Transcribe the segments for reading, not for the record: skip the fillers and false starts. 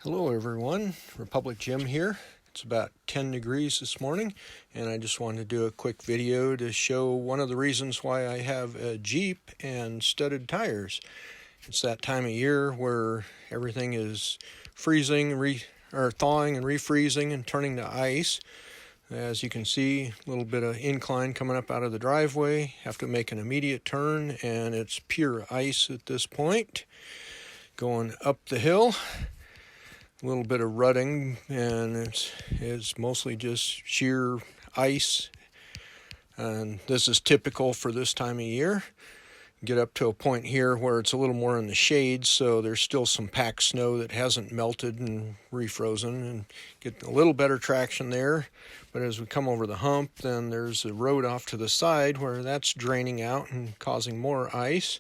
Hello everyone, Republic Jim here. It's about 10 degrees this morning, and I just wanted to do a quick video to show one of the reasons why I have a Jeep and studded tires. It's that time of year where everything is freezing, thawing and refreezing and turning to ice. As you can see, a little bit of incline coming up out of the driveway. Have to make an immediate turn, and it's pure ice at this point. Going up the hill. A little bit of rutting, and it's mostly just sheer ice, and this is typical for this time of year. Get up to a point here where it's a little more in the shade, so there's still some packed snow that hasn't melted and refrozen, and get a little better traction there. But as we come over the hump, then there's a road off to the side where that's draining out and causing more ice.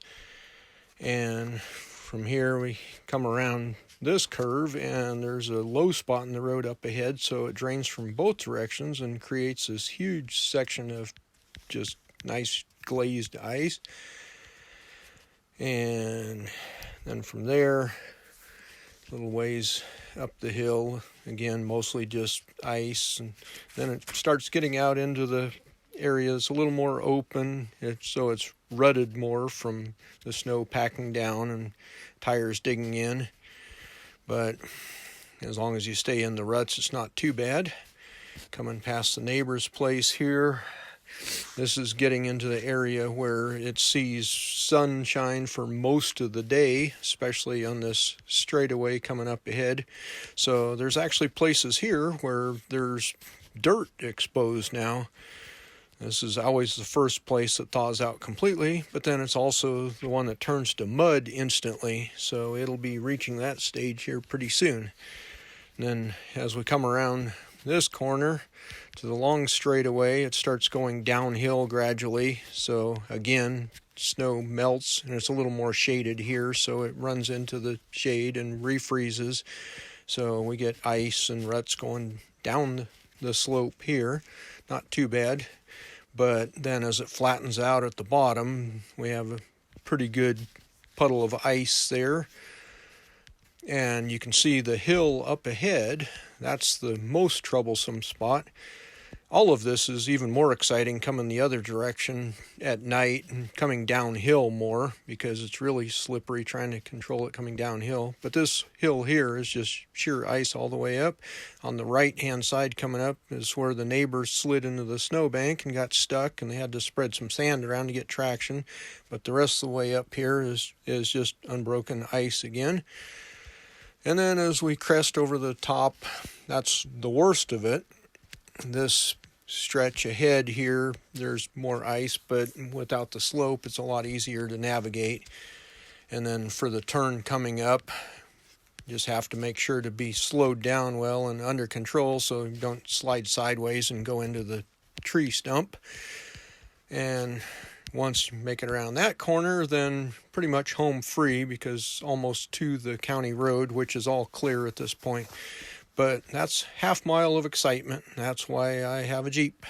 And from here we come around this curve, and there's a low spot in the road up ahead, so it drains from both directions and creates this huge section of just nice glazed ice. And then from there, a little ways up the hill, again mostly just ice, and then it starts getting out into the areas a little more open, so it's rutted more from the snow packing down and tires digging in. But as long as you stay in the ruts, it's not too bad. Coming past the neighbor's place here, this is getting into the area where it sees sunshine for most of the day, especially on this straightaway coming up ahead. So there's actually places here where there's dirt exposed now. This is always the first place that thaws out completely, but then it's also the one that turns to mud instantly, so it'll be reaching that stage here pretty soon. And then as we come around this corner to the long straightaway, it starts going downhill gradually. So again, snow melts, and it's a little more shaded here, so it runs into the shade and refreezes. So we get ice and ruts going down the slope here. Not too bad. But then as it flattens out at the bottom, we have a pretty good puddle of ice there. And you can see the hill up ahead. That's the most troublesome spot. All of this is even more exciting coming the other direction at night and coming downhill more, because it's really slippery trying to control it coming downhill. But this hill here is just sheer ice all the way up. On the right-hand side coming up is where the neighbors slid into the snowbank and got stuck, and they had to spread some sand around to get traction. But the rest of the way up here is just unbroken ice again. And then as we crest over the top, that's the worst of it. This stretch ahead here, there's more ice, but without the slope, it's a lot easier to navigate. And then for the turn coming up, you just have to make sure to be slowed down well and under control so you don't slide sideways and go into the tree stump. And once you make it around that corner, then pretty much home free, because almost to the county road, which is all clear at this point. But that's half mile of excitement. That's why I have a Jeep.